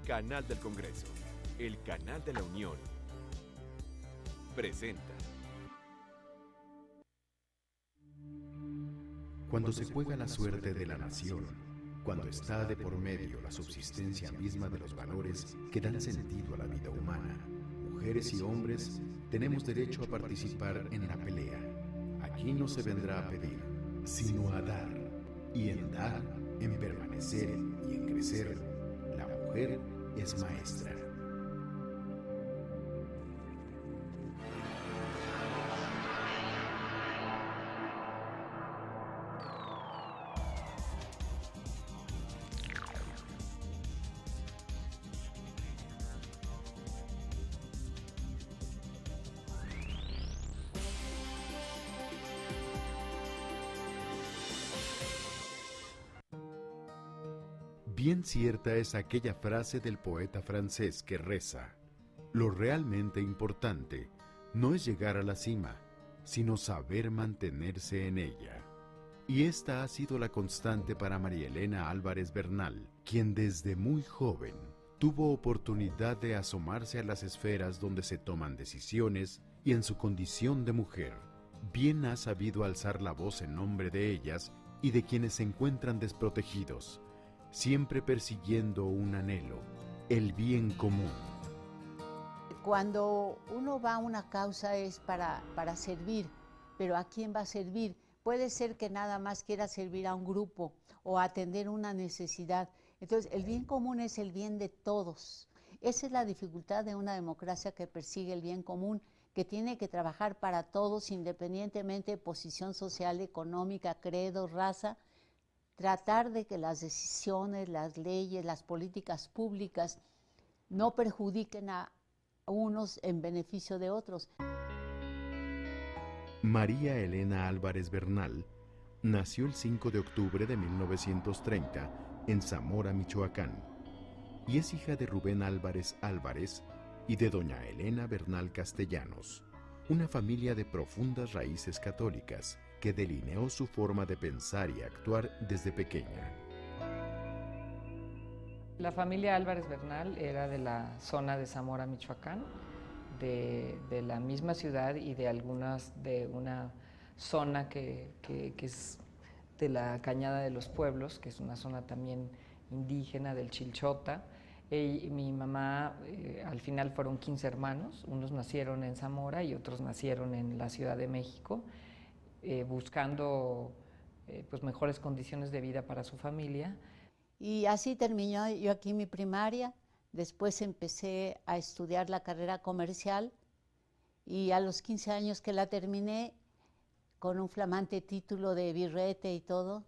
Canal del Congreso, el canal de la Unión, presenta. Cuando se juega la suerte de la nación, cuando está de por medio la subsistencia misma de los valores que dan sentido a la vida humana, mujeres y hombres tenemos derecho a participar en la pelea. Aquí no se vendrá a pedir, sino a dar, y en dar, en permanecer y en crecer, la mujer es maestra. Bien cierta es aquella frase del poeta francés que reza: lo realmente importante no es llegar a la cima, sino saber mantenerse en ella. Y esta ha sido la constante para María Elena Álvarez Bernal, quien desde muy joven tuvo oportunidad de asomarse a las esferas donde se toman decisiones y en su condición de mujer, bien ha sabido alzar la voz en nombre de ellas y de quienes se encuentran desprotegidos, siempre persiguiendo un anhelo, el bien común. Cuando uno va a una causa es para servir, pero ¿a quién va a servir? Puede ser que nada más quiera servir a un grupo o atender una necesidad. Entonces, el bien común es el bien de todos. Esa es la dificultad de una democracia que persigue el bien común, que tiene que trabajar para todos, independientemente de posición social, económica, credo, raza. Tratar de que las decisiones, las leyes, las políticas públicas no perjudiquen a unos en beneficio de otros. María Elena Álvarez Bernal nació el 5 de octubre de 1930 en Zamora, Michoacán, y es hija de Rubén Álvarez Álvarez y de doña Elena Bernal Castellanos, una familia de profundas raíces católicas que delineó su forma de pensar y actuar desde pequeña. La familia Álvarez Bernal era de la zona de Zamora, Michoacán, de la misma ciudad y de una zona que es de la Cañada de los Pueblos, que es una zona también indígena del Chilchota. Mi mamá, al final fueron 15 hermanos, unos nacieron en Zamora y otros nacieron en la Ciudad de México, buscando pues mejores condiciones de vida para su familia. Y así terminó yo aquí mi primaria. Después empecé a estudiar la carrera comercial y a los 15 años que la terminé, con un flamante título de birrete y todo,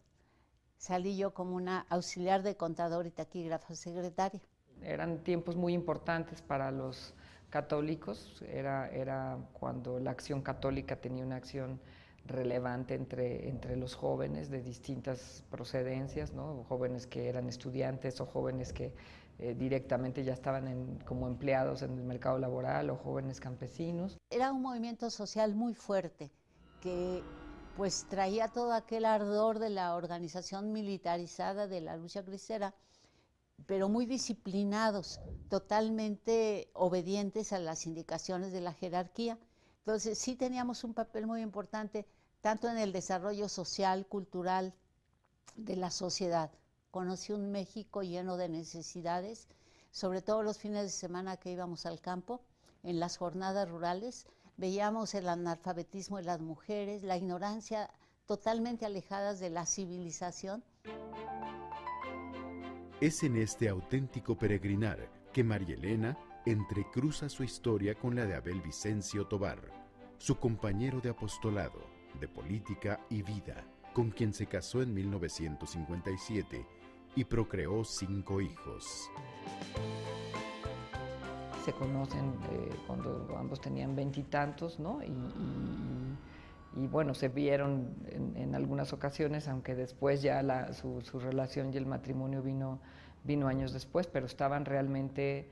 salí yo como una auxiliar de contador y taquígrafa secretaria. Eran tiempos muy importantes para los católicos, era cuando la acción católica tenía una acción relevante entre los jóvenes de distintas procedencias, ¿no? Jóvenes que eran estudiantes o jóvenes que directamente ya estaban como empleados en el mercado laboral o jóvenes campesinos. Era un movimiento social muy fuerte que pues traía todo aquel ardor de la organización militarizada de la lucha cristera, pero muy disciplinados, totalmente obedientes a las indicaciones de la jerarquía. Entonces sí teníamos un papel muy importante, tanto en el desarrollo social, cultural de la sociedad. Conocí un México lleno de necesidades, sobre todo los fines de semana que íbamos al campo, en las jornadas rurales, veíamos el analfabetismo de las mujeres, la ignorancia, totalmente alejadas de la civilización. Es en este auténtico peregrinar que María Elena entrecruza su historia con la de Abel Vicencio Tobar, su compañero de apostolado, de política y vida, con quien se casó en 1957 y procreó 5 hijos. Se conocen cuando ambos tenían 20 y tantos, ¿no? Y bueno, se vieron en algunas ocasiones, aunque después ya su relación y el matrimonio vino años después, pero estaban realmente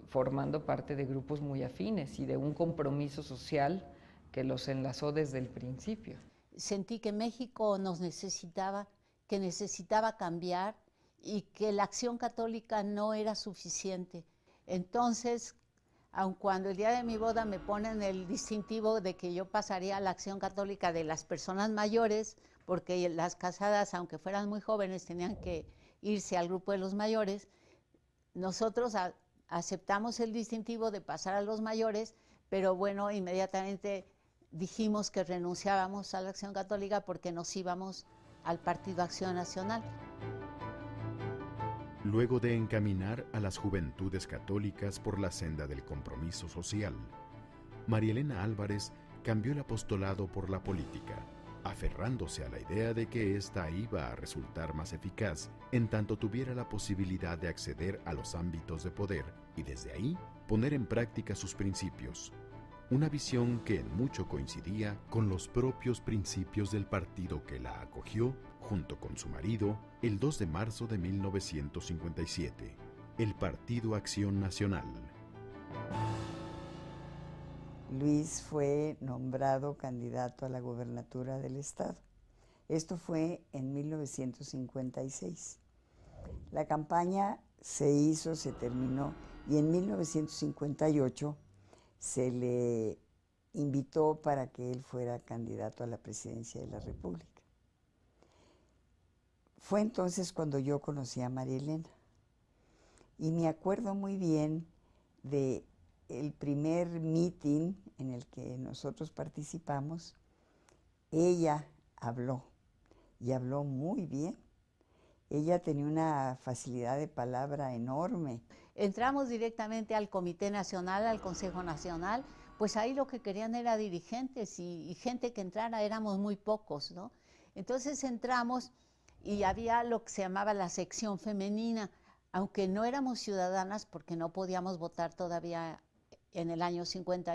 formando parte de grupos muy afines y de un compromiso social que los enlazó desde el principio. Sentí que México nos necesitaba, que necesitaba cambiar y que la Acción Católica no era suficiente. Entonces, aun cuando el día de mi boda me ponen el distintivo de que yo pasaría a la Acción Católica de las personas mayores, porque las casadas, aunque fueran muy jóvenes, tenían que irse al grupo de los mayores, nosotros aceptamos el distintivo de pasar a los mayores, pero bueno, inmediatamente dijimos que renunciábamos a la Acción Católica porque nos íbamos al Partido Acción Nacional. Luego de encaminar a las juventudes católicas por la senda del compromiso social, María Elena Álvarez cambió el apostolado por la política, aferrándose a la idea de que ésta iba a resultar más eficaz en tanto tuviera la posibilidad de acceder a los ámbitos de poder y desde ahí poner en práctica sus principios. Una visión que en mucho coincidía con los propios principios del partido que la acogió, junto con su marido, el 2 de marzo de 1957, el Partido Acción Nacional. Luis fue nombrado candidato a la gubernatura del estado. Esto fue en 1956. La campaña se hizo, se terminó, y en 1958 se le invitó para que él fuera candidato a la presidencia de la República. Fue entonces cuando yo conocí a María Elena. Y me acuerdo muy bien de el primer meeting en el que nosotros participamos. Ella habló, y habló muy bien. Ella tenía una facilidad de palabra enorme. Entramos directamente al Comité Nacional, al Consejo Nacional, pues ahí lo que querían era dirigentes y gente que entrara, éramos muy pocos, ¿no? Entonces entramos y había lo que se llamaba la sección femenina, aunque no éramos ciudadanas porque no podíamos votar todavía en el año 50.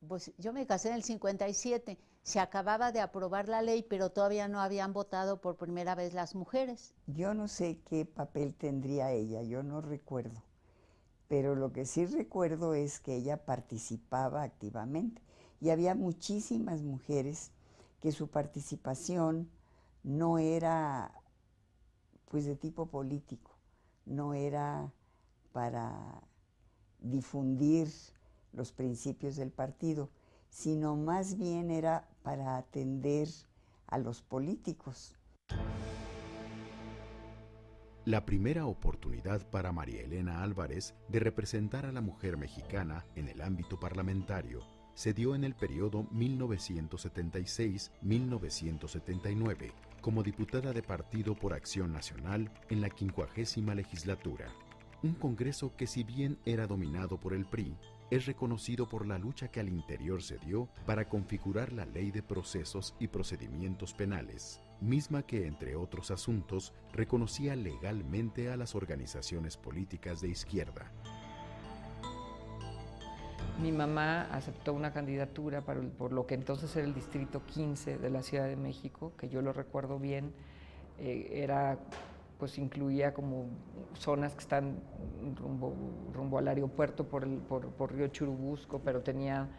Pues yo me casé en el 57, se acababa de aprobar la ley, pero todavía no habían votado por primera vez las mujeres. Yo no sé qué papel tendría ella, yo no recuerdo, pero lo que sí recuerdo es que ella participaba activamente y había muchísimas mujeres que su participación no era pues de tipo político, no era para difundir los principios del partido, sino más bien era para atender a los políticos. La primera oportunidad para María Elena Álvarez de representar a la mujer mexicana en el ámbito parlamentario se dio en el periodo 1976-1979 como diputada de Partido por Acción Nacional en la 50ª legislatura. Un congreso que, si bien era dominado por el PRI, es reconocido por la lucha que al interior se dio para configurar la Ley de Procesos y Procedimientos Penales, misma que, entre otros asuntos, reconocía legalmente a las organizaciones políticas de izquierda. Mi mamá aceptó una candidatura por lo que entonces era el Distrito 15 de la Ciudad de México, que yo lo recuerdo bien, pues incluía como zonas que están rumbo al aeropuerto por Río Churubusco, pero tenía,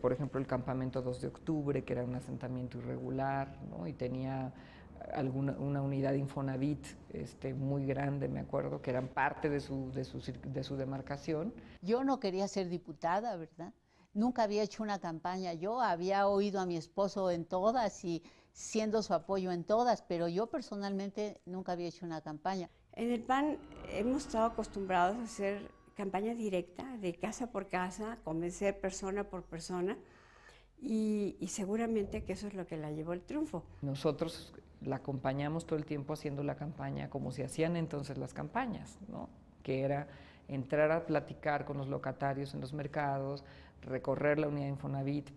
por ejemplo, el campamento 2 de octubre, que era un asentamiento irregular, ¿no? Y tenía una unidad Infonavit muy grande, me acuerdo, que eran parte de su demarcación. Yo no quería ser diputada, ¿verdad? Nunca había hecho una campaña. Yo había oído a mi esposo en todas y siendo su apoyo en todas, pero yo personalmente nunca había hecho una campaña. En el PAN hemos estado acostumbrados a hacer campaña directa, de casa por casa, convencer persona por persona, y seguramente que eso es lo que la llevó al triunfo. Nosotros la acompañamos todo el tiempo haciendo la campaña como se hacían entonces las campañas, ¿no? Que era entrar a platicar con los locatarios en los mercados, recorrer la unidad Infonavit,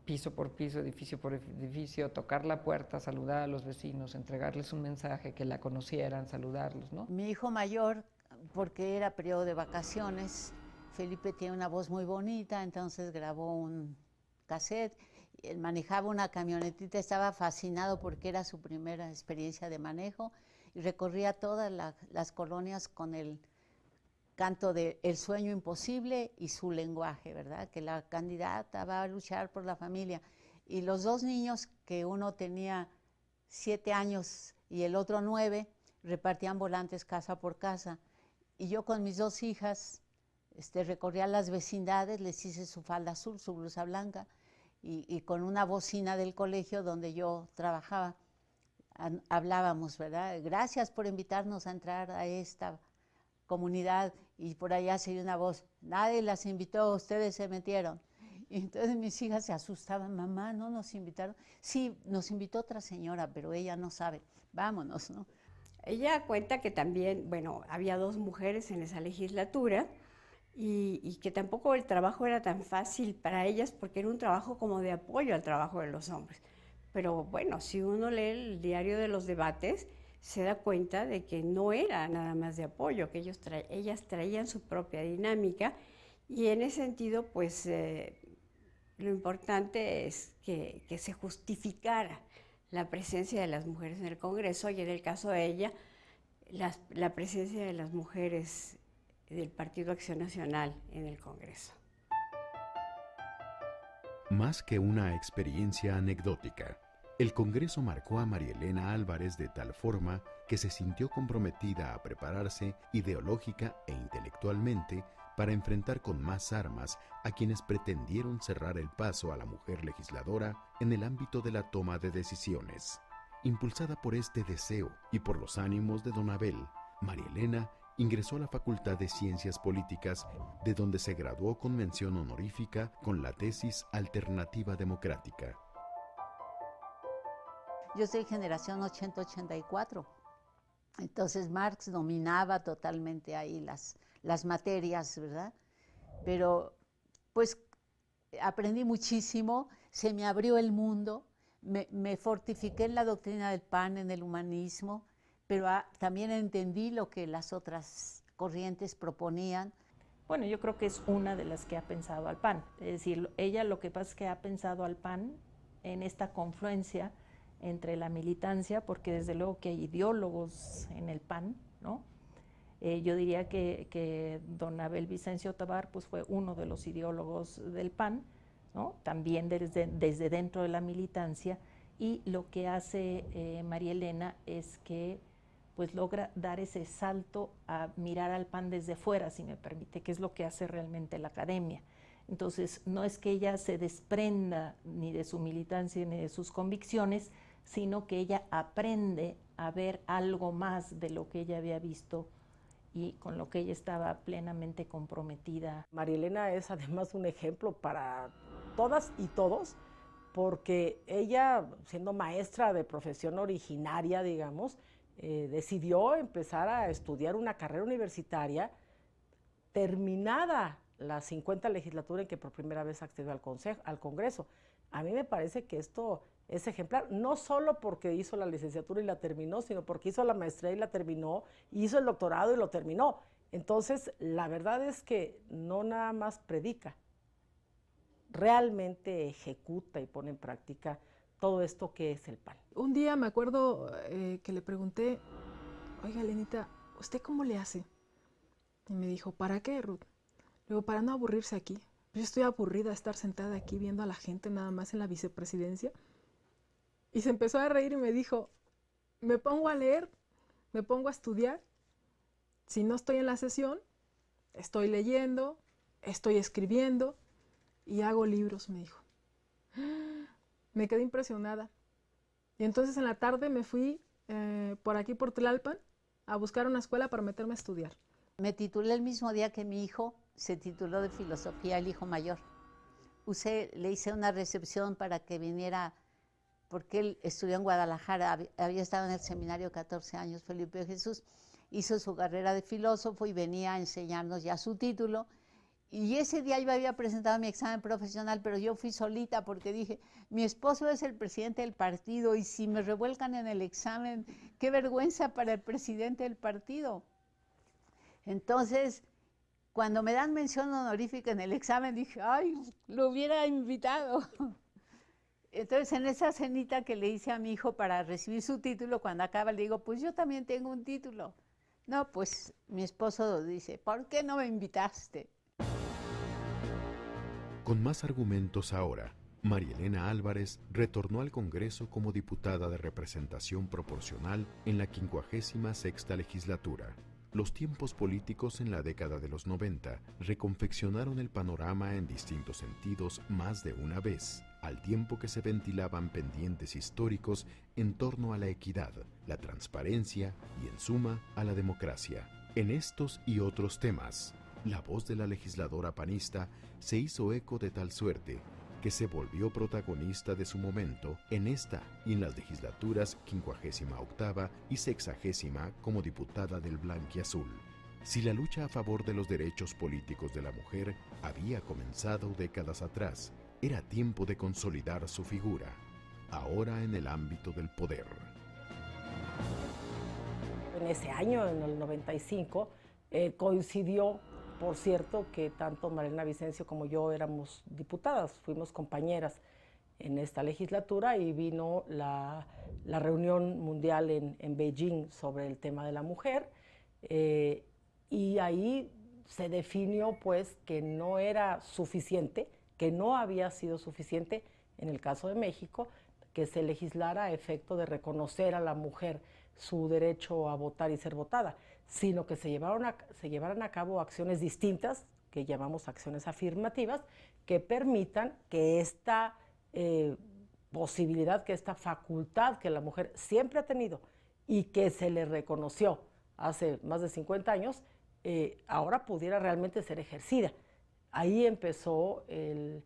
piso por piso, edificio por edificio, tocar la puerta, saludar a los vecinos, entregarles un mensaje, que la conocieran, saludarlos, ¿no? Mi hijo mayor, porque era periodo de vacaciones, Felipe tiene una voz muy bonita, entonces grabó un cassette. Él manejaba una camionetita, estaba fascinado porque era su primera experiencia de manejo y recorría todas las colonias con el canto de El sueño imposible y su lenguaje, ¿verdad? Que la candidata va a luchar por la familia. Y los dos niños, que uno tenía 7 años y el otro 9, repartían volantes casa por casa. Y yo con mis 2 hijas recorría las vecindades, les hice su falda azul, su blusa blanca, y con una bocina del colegio donde yo trabajaba, hablábamos, ¿verdad? Gracias por invitarnos a entrar a esta comunidad. Y por allá se oye una voz, nadie las invitó, ustedes se metieron. Y entonces mis hijas se asustaban, mamá, ¿no nos invitaron? Sí, nos invitó otra señora, pero ella no sabe, vámonos, ¿no? Ella cuenta que también, bueno, había 2 mujeres en esa legislatura y que tampoco el trabajo era tan fácil para ellas porque era un trabajo como de apoyo al trabajo de los hombres. Pero bueno, si uno lee el diario de los debates, se da cuenta de que no era nada más de apoyo, que ellas traían su propia dinámica y en ese sentido, pues lo importante es que se justificara la presencia de las mujeres en el Congreso y en el caso de ella, la presencia de las mujeres del Partido Acción Nacional en el Congreso. Más que una experiencia anecdótica, el Congreso marcó a María Elena Álvarez de tal forma que se sintió comprometida a prepararse ideológica e intelectualmente para enfrentar con más armas a quienes pretendieron cerrar el paso a la mujer legisladora en el ámbito de la toma de decisiones. Impulsada por este deseo y por los ánimos de don Abel, María Elena ingresó a la Facultad de Ciencias Políticas, de donde se graduó con mención honorífica con la tesis Alternativa Democrática. Yo soy generación 80-84, entonces Marx dominaba totalmente ahí las materias, ¿verdad? Pero pues aprendí muchísimo, se me abrió el mundo, me fortifiqué en la doctrina del PAN, en el humanismo, pero también entendí lo que las otras corrientes proponían. Bueno, yo creo que es una de las que ha pensado al PAN, es decir, ella lo que pasa es que ha pensado al PAN en esta confluencia entre la militancia, porque desde luego que hay ideólogos en el PAN, ¿no? Yo diría que don Abel Vicencio Tobar pues, fue uno de los ideólogos del PAN, ¿no? También desde dentro de la militancia, y lo que hace María Elena es que pues, logra dar ese salto a mirar al PAN desde fuera, si me permite, que es lo que hace realmente la academia. Entonces, no es que ella se desprenda ni de su militancia ni de sus convicciones, sino que ella aprende a ver algo más de lo que ella había visto y con lo que ella estaba plenamente comprometida. María Elena es además un ejemplo para todas y todos, porque ella, siendo maestra de profesión originaria, digamos, decidió empezar a estudiar una carrera universitaria terminada la 50 legislatura en que por primera vez accedió al Congreso. A mí me parece que esto es ejemplar, no solo porque hizo la licenciatura y la terminó, sino porque hizo la maestría y la terminó, hizo el doctorado y lo terminó. Entonces, la verdad es que no nada más predica, realmente ejecuta y pone en práctica todo esto que es el PAN. Un día me acuerdo que le pregunté, oiga, Lenita, ¿usted cómo le hace? Y me dijo, ¿para qué, Ruth? Le digo, para no aburrirse aquí. Yo estoy aburrida de estar sentada aquí viendo a la gente nada más en la vicepresidencia. Y se empezó a reír y me dijo, me pongo a leer, me pongo a estudiar. Si no estoy en la sesión, estoy leyendo, estoy escribiendo y hago libros, me dijo. Me quedé impresionada. Y entonces en la tarde me fui por aquí, por Tlalpan, a buscar una escuela para meterme a estudiar. Me titulé el mismo día que mi hijo se tituló de filosofía, el hijo mayor. Le hice una recepción para que viniera, porque él estudió en Guadalajara, había estado en el seminario 14 años, Felipe Jesús, hizo su carrera de filósofo y venía a enseñarnos ya su título. Y ese día yo había presentado mi examen profesional, pero yo fui solita porque dije, mi esposo es el presidente del partido y si me revuelcan en el examen, qué vergüenza para el presidente del partido. Entonces, cuando me dan mención honorífica en el examen, dije, ay, lo hubiera invitado. Entonces, en esa cenita que le hice a mi hijo para recibir su título, cuando acaba le digo, pues yo también tengo un título. No, pues mi esposo dice, ¿por qué no me invitaste? Con más argumentos ahora, María Elena Álvarez retornó al Congreso como diputada de representación proporcional en la 56ª legislatura. Los tiempos políticos en la década de los 90 reconfeccionaron el panorama en distintos sentidos más de una vez, al tiempo que se ventilaban pendientes históricos en torno a la equidad, la transparencia y, en suma, a la democracia. En estos y otros temas, la voz de la legisladora panista se hizo eco de tal suerte que se volvió protagonista de su momento en esta y en las legislaturas 58ª y 60ª como diputada del Blanquiazul. Si la lucha a favor de los derechos políticos de la mujer había comenzado décadas atrás, era tiempo de consolidar su figura, ahora en el ámbito del poder. En ese año, en el 95, coincidió, por cierto, que tanto María Elena Vicencio como yo éramos diputadas, fuimos compañeras en esta legislatura y vino la reunión mundial en Beijing sobre el tema de la mujer y ahí se definió pues que no era suficiente, que no había sido suficiente en el caso de México, que se legislara a efecto de reconocer a la mujer su derecho a votar y ser votada, sino que se llevaran a cabo acciones distintas, que llamamos acciones afirmativas, que permitan que esta posibilidad, que esta facultad que la mujer siempre ha tenido y que se le reconoció hace más de 50 años, ahora pudiera realmente ser ejercida. Ahí empezó el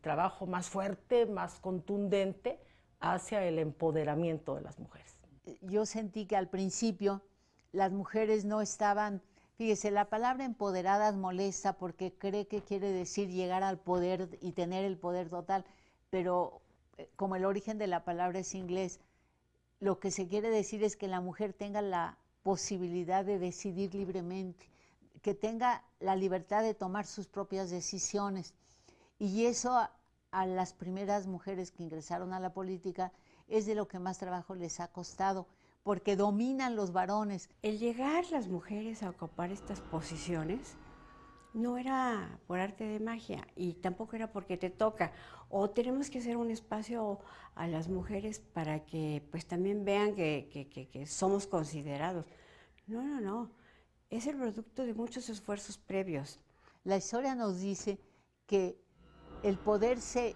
trabajo más fuerte, más contundente hacia el empoderamiento de las mujeres. Yo sentí que al principio las mujeres no estaban, fíjese, la palabra empoderadas molesta porque cree que quiere decir llegar al poder y tener el poder total, pero como el origen de la palabra es inglés, lo que se quiere decir es que la mujer tenga la posibilidad de decidir libremente, que tenga la libertad de tomar sus propias decisiones. Y eso a las primeras mujeres que ingresaron a la política es de lo que más trabajo les ha costado, porque dominan los varones. El llegar las mujeres a ocupar estas posiciones no era por arte de magia y tampoco era porque te toca o tenemos que hacer un espacio a las mujeres para que pues también vean que somos considerados. No, es el producto de muchos esfuerzos previos. La historia nos dice que el poder se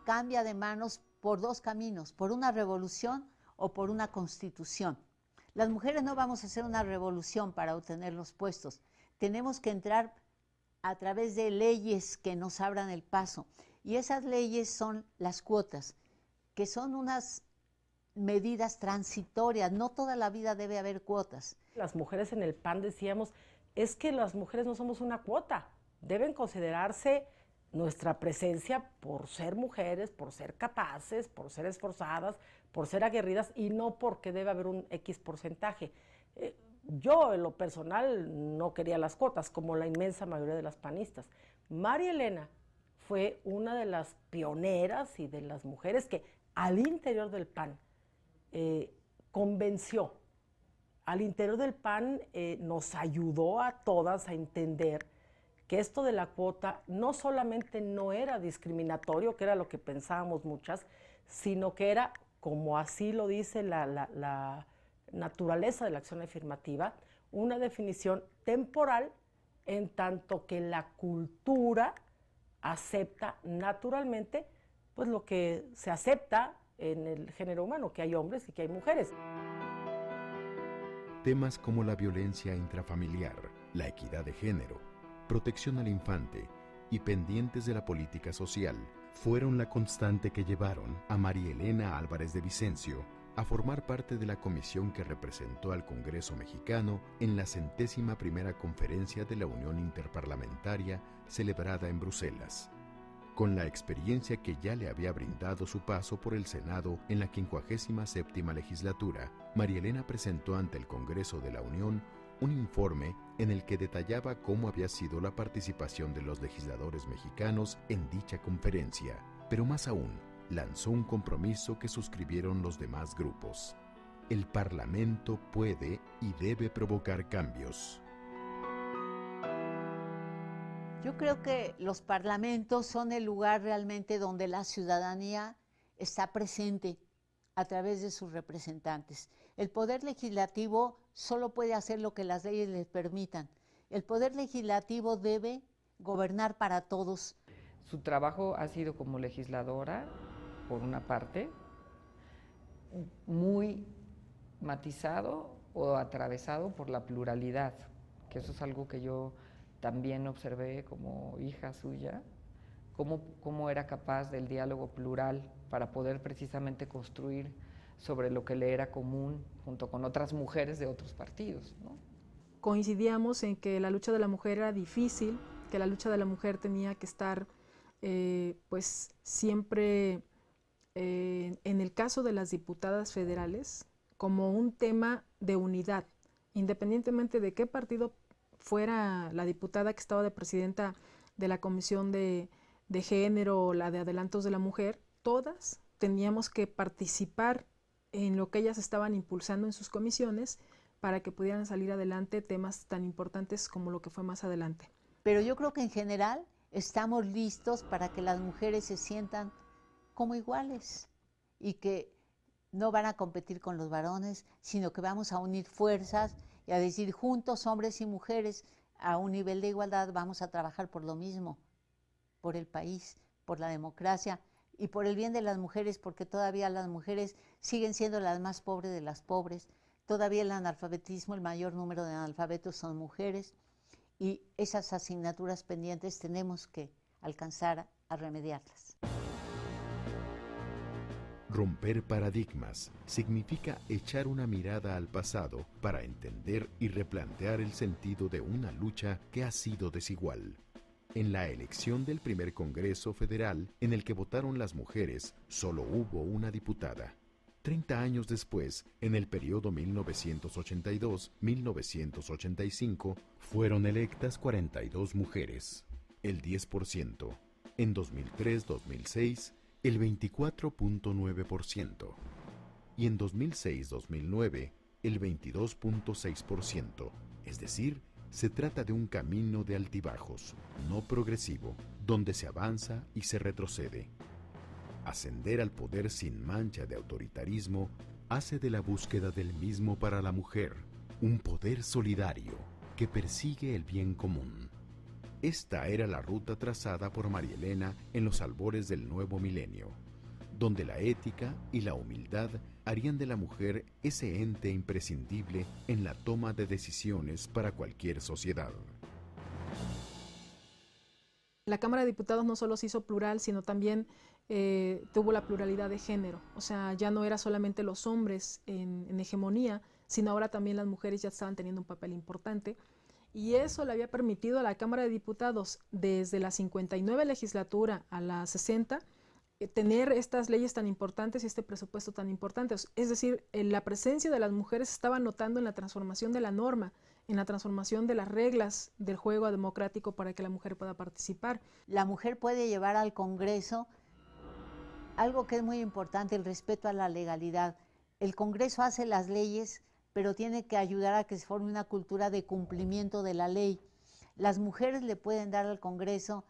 cambia de manos por dos caminos, por una revolución o por una constitución. Las mujeres no vamos a hacer una revolución para obtener los puestos. Tenemos que entrar a través de leyes que nos abran el paso. Y esas leyes son las cuotas, que son unas medidas transitorias. No toda la vida debe haber cuotas. Las mujeres en el PAN decíamos, es que las mujeres no somos una cuota. Deben considerarse nuestra presencia por ser mujeres, por ser capaces, por ser esforzadas, por ser aguerridas y no porque debe haber un X porcentaje. Yo, en lo personal, no quería las cuotas, como la inmensa mayoría de las panistas. María Elena fue una de las pioneras y de las mujeres que al interior del PAN convenció. Al interior del PAN nos ayudó a todas a entender que esto de la cuota no solamente no era discriminatorio, que era lo que pensábamos muchas, sino que era, como así lo dice la naturaleza de la acción afirmativa, una definición temporal en tanto que la cultura acepta naturalmente pues lo que se acepta en el género humano, que hay hombres y que hay mujeres. Temas como la violencia intrafamiliar, la equidad de género, protección al infante y pendientes de la política social fueron la constante que llevaron a María Elena Álvarez de Vicencio a formar parte de la comisión que representó al Congreso mexicano en la 101ª Conferencia de la Unión Interparlamentaria celebrada en Bruselas. Con la experiencia que ya le había brindado su paso por el Senado en la 57ª legislatura, María Elena presentó ante el Congreso de la Unión un informe en el que detallaba cómo había sido la participación de los legisladores mexicanos en dicha conferencia, pero más aún, lanzó un compromiso que suscribieron los demás grupos. El Parlamento puede y debe provocar cambios. Yo creo que los parlamentos son el lugar realmente donde la ciudadanía está presente a través de sus representantes. El poder legislativo solo puede hacer lo que las leyes les permitan. El poder legislativo debe gobernar para todos. Su trabajo ha sido como legisladora, por una parte, muy matizado o atravesado por la pluralidad, que eso es algo que yo también observé como hija suya, cómo era capaz del diálogo plural para poder precisamente construir sobre lo que le era común junto con otras mujeres de otros partidos, ¿no? Coincidíamos en que la lucha de la mujer era difícil, que la lucha de la mujer tenía que estar pues siempre en el caso de las diputadas federales como un tema de unidad, independientemente de qué partido fuera la diputada que estaba de presidenta de la Comisión de Género o la de Adelantos de la Mujer, todas teníamos que participar en lo que ellas estaban impulsando en sus comisiones para que pudieran salir adelante temas tan importantes como lo que fue más adelante. Pero yo creo que en general estamos listos para que las mujeres se sientan como iguales y que no van a competir con los varones, sino que vamos a unir fuerzas y a decir juntos, hombres y mujeres, a un nivel de igualdad vamos a trabajar por lo mismo, por el país, por la democracia y por el bien de las mujeres, porque todavía las mujeres siguen siendo las más pobres de las pobres, todavía el analfabetismo, el mayor número de analfabetos son mujeres, y esas asignaturas pendientes tenemos que alcanzar a remediarlas. Romper paradigmas significa echar una mirada al pasado para entender y replantear el sentido de una lucha que ha sido desigual. En la elección del primer Congreso Federal, en el que votaron las mujeres, solo hubo una diputada. 30 años después, en el periodo 1982-1985, fueron electas 42 mujeres, el 10%. En 2003-2006, el 24.9%. Y en 2006-2009, el 22.6%. Es decir, se trata de un camino de altibajos, no progresivo, donde se avanza y se retrocede. Ascender al poder sin mancha de autoritarismo hace de la búsqueda del mismo para la mujer un poder solidario que persigue el bien común. Esta era la ruta trazada por María Elena en los albores del nuevo milenio, donde la ética y la humildad harían de la mujer ese ente imprescindible en la toma de decisiones para cualquier sociedad. La Cámara de Diputados no solo se hizo plural, sino también tuvo la pluralidad de género. O sea, ya no era solamente los hombres en hegemonía, sino ahora también las mujeres ya estaban teniendo un papel importante. Y eso le había permitido a la Cámara de Diputados, desde la 59 legislatura a la 60, tener estas leyes tan importantes y este presupuesto tan importante. Es decir, la presencia de las mujeres se estaba notando en la transformación de la norma, en la transformación de las reglas del juego democrático para que la mujer pueda participar. La mujer puede llevar al Congreso algo que es muy importante, el respeto a la legalidad. El Congreso hace las leyes, pero tiene que ayudar a que se forme una cultura de cumplimiento de la ley. Las mujeres le pueden dar al Congreso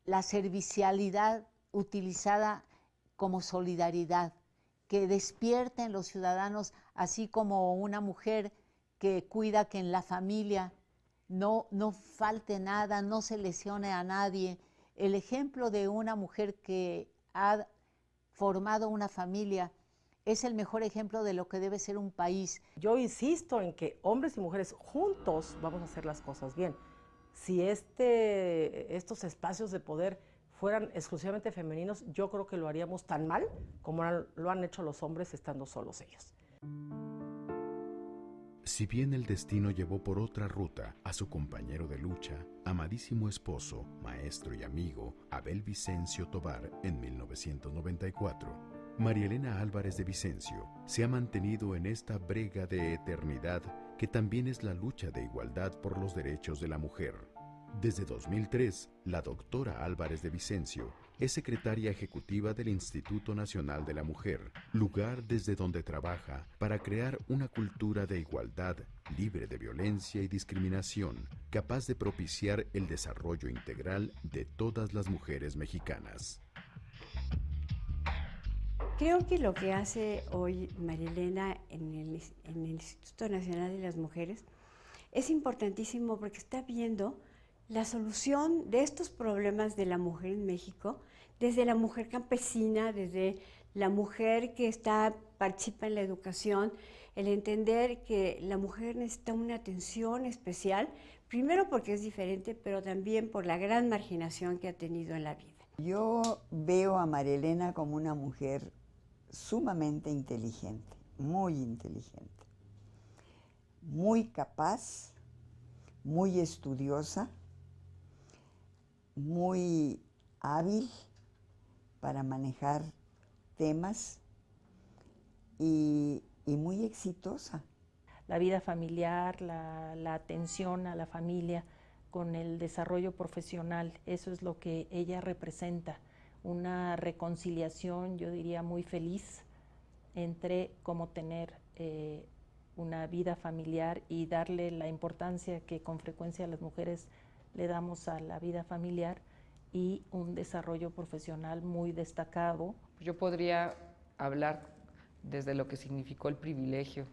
la servicialidad utilizada como solidaridad, que despierte en los ciudadanos, así como una mujer que cuida que en la familia no falte nada, no se lesione a nadie. El ejemplo de una mujer que ha formado una familia es el mejor ejemplo de lo que debe ser un país. Yo insisto en que hombres y mujeres juntos vamos a hacer las cosas bien. Si estos espacios de poder fueran exclusivamente femeninos, yo creo que lo haríamos tan mal como lo han hecho los hombres estando solos ellos. Si bien el destino llevó por otra ruta a su compañero de lucha, amadísimo esposo, maestro y amigo, Abel Vicencio Tobar, en 1994, María Elena Álvarez de Vicencio se ha mantenido en esta brega de eternidad que también es la lucha de igualdad por los derechos de la mujer. Desde 2003, la doctora Álvarez de Vicencio es secretaria ejecutiva del Instituto Nacional de la Mujer, lugar desde donde trabaja para crear una cultura de igualdad libre de violencia y discriminación, capaz de propiciar el desarrollo integral de todas las mujeres mexicanas. Creo que lo que hace hoy María Elena en el Instituto Nacional de las Mujeres es importantísimo porque está viendo la solución de estos problemas de la mujer en México, desde la mujer campesina, desde la mujer que participa en la educación, el entender que la mujer necesita una atención especial, primero porque es diferente, pero también por la gran marginación que ha tenido en la vida. Yo veo a María Elena como una mujer sumamente inteligente, muy capaz, muy estudiosa, muy hábil para manejar temas y muy exitosa. La vida familiar, la atención a la familia con el desarrollo profesional, eso es lo que ella representa, una reconciliación, yo diría, muy feliz entre cómo tener una vida familiar y darle la importancia que con frecuencia las mujeres le damos a la vida familiar y un desarrollo profesional muy destacado. Yo podría hablar desde lo que significó el privilegio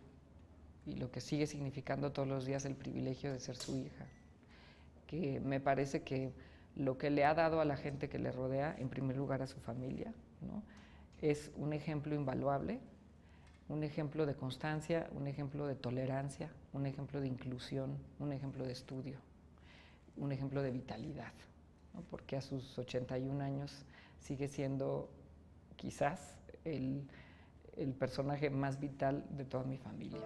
y lo que sigue significando todos los días el privilegio de ser su hija, que me parece que lo que le ha dado a la gente que le rodea, en primer lugar a su familia, ¿no? Es un ejemplo invaluable, un ejemplo de constancia, un ejemplo de tolerancia, un ejemplo de inclusión, un ejemplo de estudio, un ejemplo de vitalidad, ¿no? Porque a sus 81 años sigue siendo quizás el personaje más vital de toda mi familia.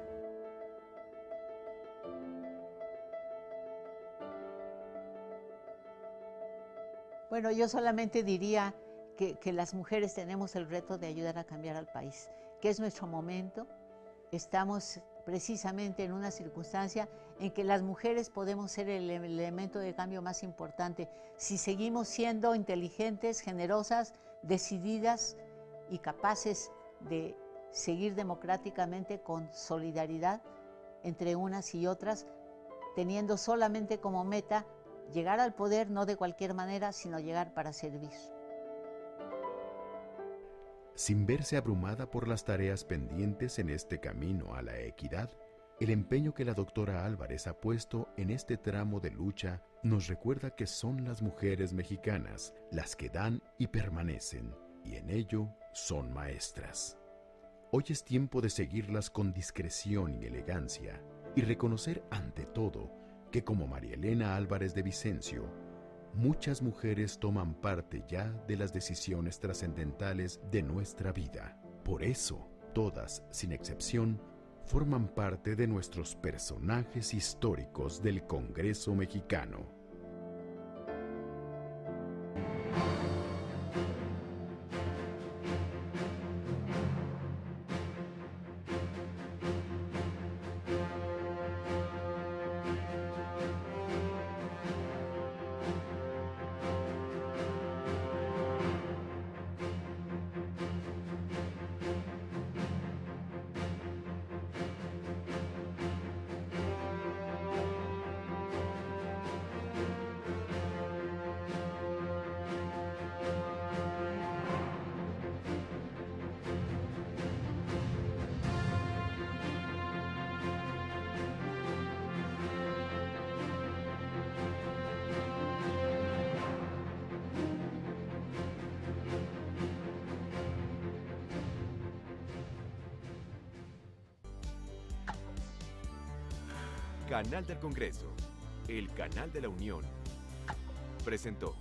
Bueno, yo solamente diría que las mujeres tenemos el reto de ayudar a cambiar al país, que es nuestro momento. Estamos precisamente en una circunstancia en que las mujeres podemos ser el elemento de cambio más importante si seguimos siendo inteligentes, generosas, decididas y capaces de seguir democráticamente con solidaridad entre unas y otras, teniendo solamente como meta llegar al poder, no de cualquier manera, sino llegar para servir. Sin verse abrumada por las tareas pendientes en este camino a la equidad, el empeño que la doctora Álvarez ha puesto en este tramo de lucha nos recuerda que son las mujeres mexicanas las que dan y permanecen, y en ello son maestras. Hoy es tiempo de seguirlas con discreción y elegancia, y reconocer ante todo que como María Elena Álvarez de Vicencio, muchas mujeres toman parte ya de las decisiones trascendentales de nuestra vida. Por eso, todas, sin excepción, forman parte de nuestros personajes históricos del Congreso mexicano. Canal del Congreso, el canal de la Unión, presentó.